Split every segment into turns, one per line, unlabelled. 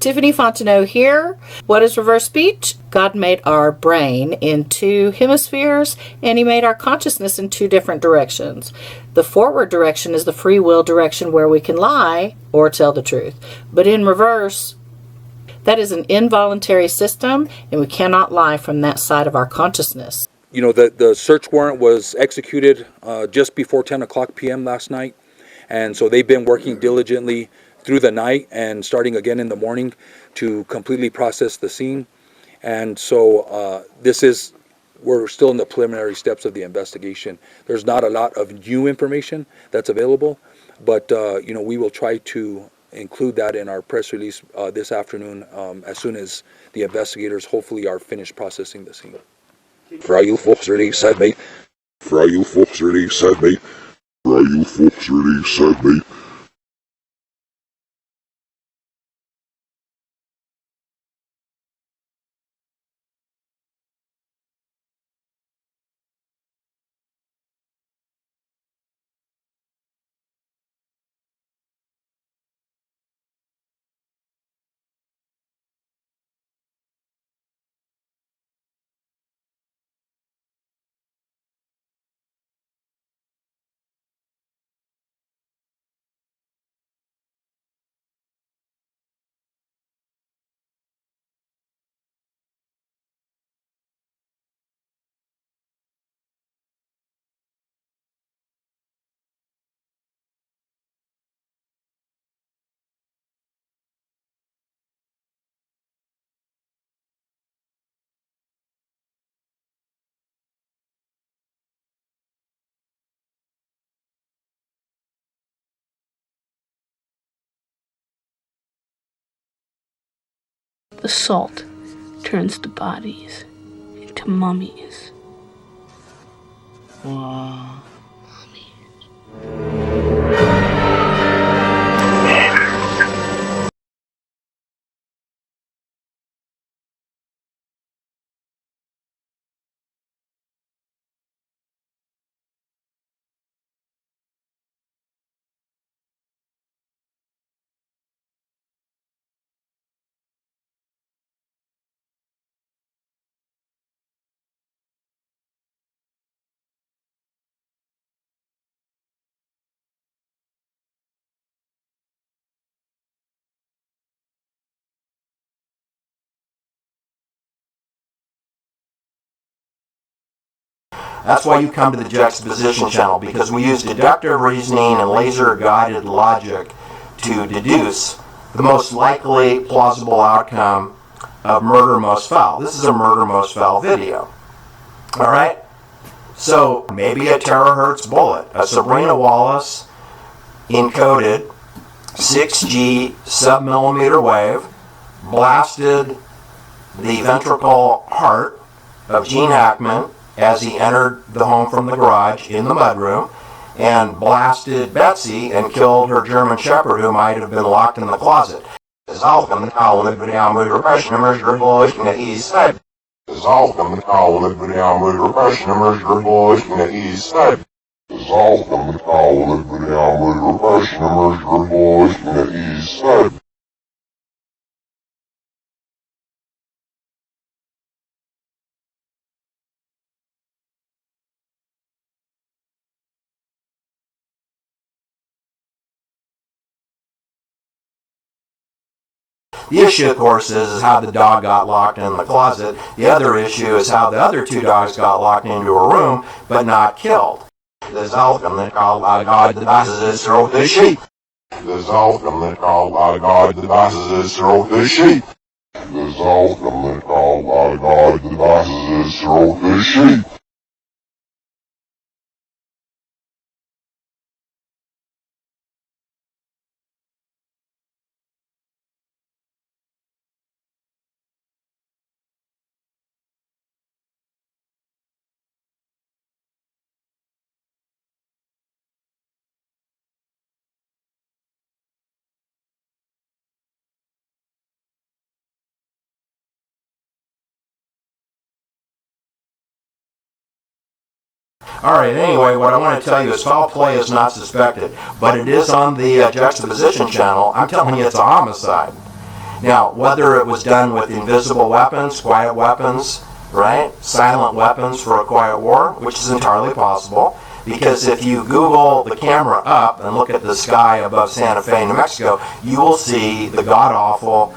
Tiffany Fontenot here. What is reverse speech? God made our brain in two hemispheres, and He made our consciousness in two different directions. The forward direction is the free will direction where we can lie or tell the truth. But in reverse, that is an involuntary system, and we cannot lie from that side of our consciousness.
You know, the search warrant was executed just before 10 o'clock p.m. last night, and so they've been working diligently through the night and starting again in the morning to completely process the scene. And so we're still in the preliminary steps of the investigation. There's not a lot of new information that's available, but you know, we will try to include that in our press release this afternoon as soon as the investigators hopefully are finished processing the scene.
For all you folks really said me. For all you folks really said me. For all you folks really said me.
The salt turns the bodies into mummies.
Wow.
That's why you come to the Juxtaposition channel, because we use deductive reasoning and laser-guided logic to deduce the most likely plausible outcome of Murder Most Foul. This is a Murder Most Foul video. Alright? So, maybe a terahertz bullet, a Sabrina Wallace encoded 6G sub-millimeter wave, blasted the ventricle heart of Gene Hackman as he entered the home from the garage in the mudroom, and blasted Betsy and killed her German Shepherd, who might have been locked in the closet. The issue, of course, is how the dog got locked in the closet. The other issue is how the other two dogs got locked into a room, but not killed. The Zalcom that called God the basses throat the sheep. The Zalcom that called God the basses throat the sheep. The Zalcom that called God the basses throat the sheep. Alright, anyway, what I want to tell you is foul play is not suspected, but it is on the Juxtaposition channel. I'm telling you it's a homicide. Now, whether it was done with invisible weapons, quiet weapons, right? Silent weapons for a quiet war, which is entirely possible. Because if you Google the camera up and look at the sky above Santa Fe, New Mexico, you will see the god-awful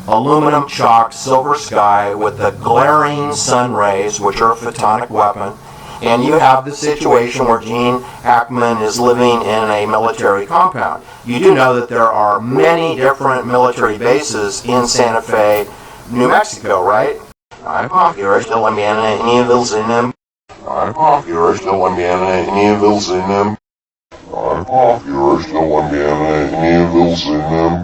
aluminum chalk silver sky with the glaring sun rays, which are a photonic weapon. And you have the situation where Gene Hackman is living in a military compound. You do know that there are many different military bases in Santa Fe, New Mexico, right? I'm popular, still I'm any of those in them. I'm popular, still I'm any of those in them. I'm popular, still I'm any of those in them.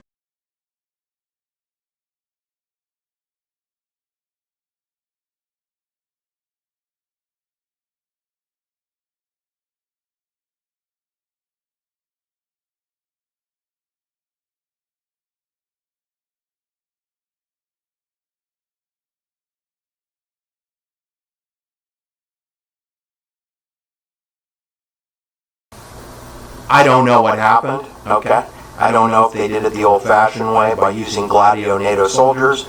I don't know what happened, okay? I don't know if they did it the old-fashioned way by using Gladio NATO soldiers.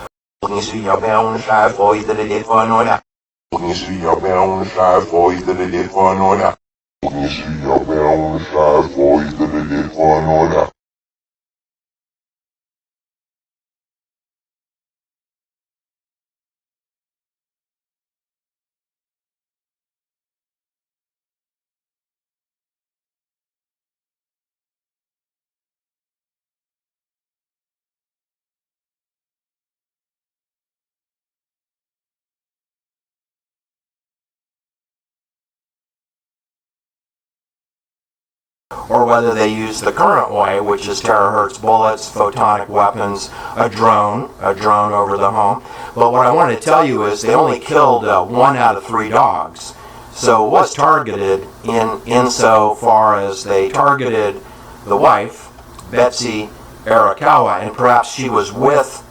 Or whether they use the current way, which is terahertz bullets, photonic weapons, a drone over the home. But what I want to tell you is they only killed 1 out of 3 dogs. So it was targeted insofar as they targeted the wife, Betsy Arakawa, and perhaps she was with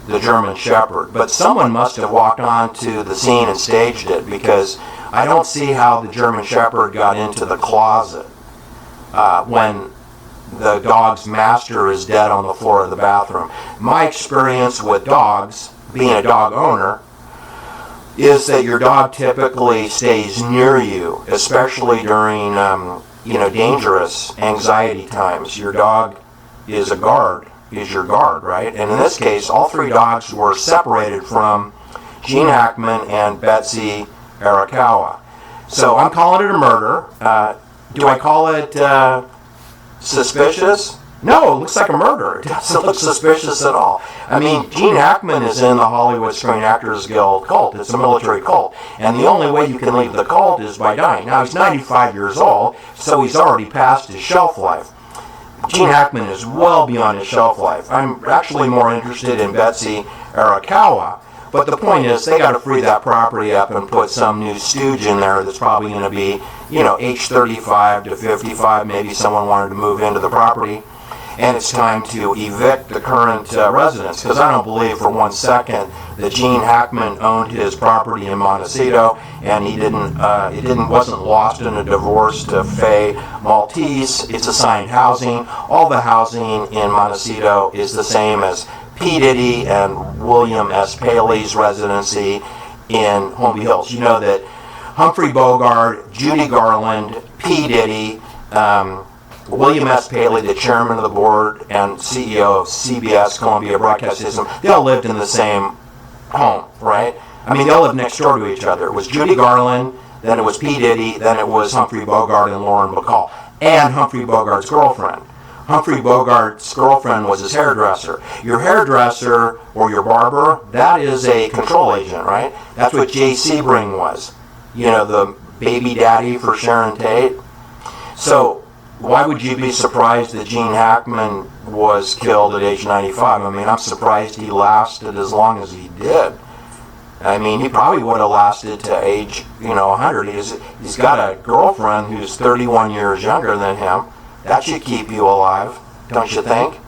the German Shepherd. But someone must have walked onto the scene and staged it, because I don't see how the German Shepherd got into the closet when the dog's master is dead on the floor of the bathroom. My experience with dogs, being a dog owner, is that your dog typically stays near you, especially during dangerous anxiety times. Your dog is your guard, right? And in this case, all 3 dogs were separated from Gene Hackman and Betsy Arakawa. So I'm calling it a murder. Do I call it suspicious? No, it looks like a murder. It doesn't look suspicious at all. I mean, Gene Hackman is in the Hollywood Screen Actors Guild cult. It's a military cult. And the only way you can leave the cult is by dying. Now, he's 95 years old, so he's already past his shelf life. Gene Hackman is well beyond his shelf life. I'm actually more interested in Betsy Arakawa. But the point is, they got to free that property up and put some new stooge in there that's probably going to be, age 35 to 55. Maybe someone wanted to move into the property, and it's time to evict the current residents. Because I don't believe for 1 second that Gene Hackman owned his property in Montecito, and it wasn't lost in a divorce to Faye Maltese. It's assigned housing. All the housing in Montecito is the same as P. Diddy and William S. Paley's residency in Holmby Hills. You know that Humphrey Bogart, Judy Garland, P. Diddy, William S. Paley, the chairman of the board and CEO of CBS, Columbia Broadcast System, they all lived in the same home, right? I mean, they all lived next door to each other. It was Judy Garland, then it was P. Diddy, then it was Humphrey Bogart and Lauren Bacall, and Humphrey Bogart's girlfriend. Humphrey Bogart's girlfriend was his hairdresser. Your hairdresser or your barber, that is a control agent, right? That's what Jay Sebring was. The baby daddy for Sharon Tate. So why would you be surprised that Gene Hackman was killed at age 95? I mean, I'm surprised he lasted as long as he did. I mean, he probably would have lasted to age, 100. He's got a girlfriend who's 31 years younger than him. That should keep you alive, don't you think?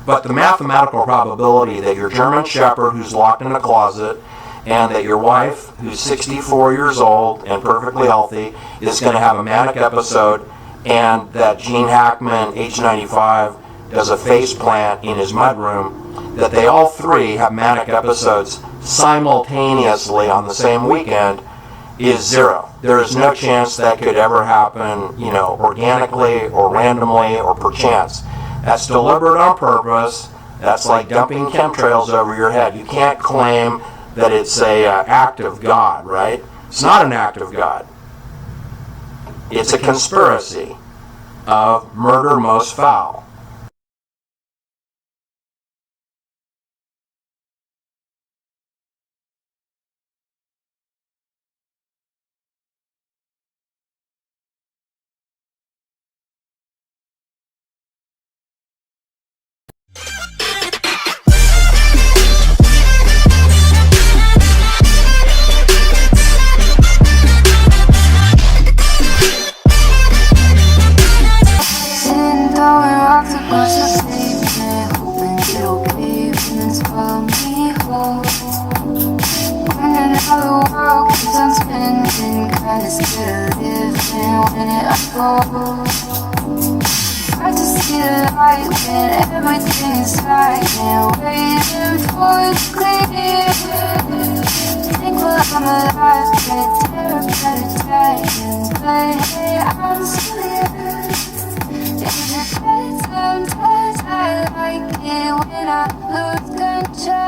But the mathematical probability that your German Shepherd, who's locked in a closet, and that your wife, who's 64 years old and perfectly healthy, is going to have a manic episode, and that Gene Hackman, age 95, does a face plant in his mudroom, that they all three have manic episodes simultaneously on the same weekend is zero. There is no chance that could ever happen, organically or randomly or perchance. That's deliberate on purpose. That's like dumping chemtrails over your head. You can't claim that it's a act of God, right? It's not an act of God. It's a conspiracy of murder most foul.
Hard to see the light when everything is right and waiting for it to clear. Think while I'm alive, get terror better dying, but hey, I'm still here. It's a bad sometimes I like it when I lose control.